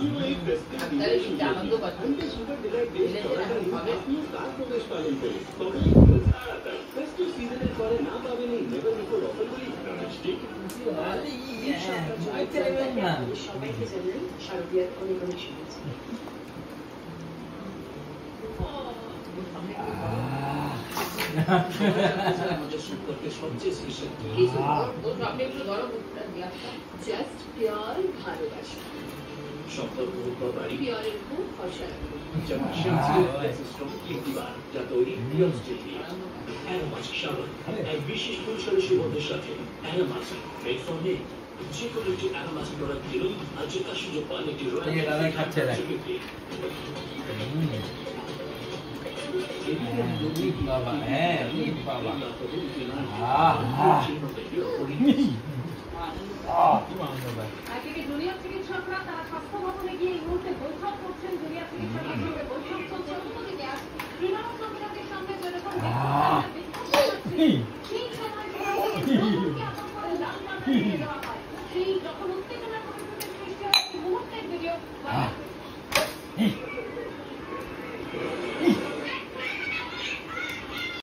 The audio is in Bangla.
শুধু এই ফেস্টিভ সুগার ডিলাইট টেস্ট চলাকালীন আপনিও তার প্রবেশ পালন করুন। তবে তাড়াতাড়ি ফেস্টিভ সিজনের পরে না পাবেন এই নেভার বিফোর অফারগুলি স্টিক। সবাইকে জানেন শারদিয়ার অনেক অনেক শুভেচ্ছা। আমাদের সম্পর্কে সবচেয়ে স্পেশাল জাস্ট পিওর ভালোবাসা, সম্পর্ক বাড়ি পিওরের খুব ফসল যা তৈরি অ্যারোমাস সাবান এক বিশেষ পরিসরের সুগন্ধের সাথে অ্যারোমাস মেড ফর মে। যে কোনো একটি অ্যারোমাস প্রোডাক্ট কিনুন আর জেতার সুযোগ পান একটি জুনিয়র চিকিৎসকরা তারা স্বাস্থ্য ভবনে গিয়ে এই মুহূর্তে বৈঠক করছেন। জুনিয়র চিকিৎসকদের সঙ্গে বৈঠক চলছে। অন্যদিকে তৃণমূল কংগ্রেসের সঙ্গে যেরকম সেই সময় সেই যখন উত্তেজনার পরিস্থিতির সৃষ্টি হয় মুহূর্তের ভিডিও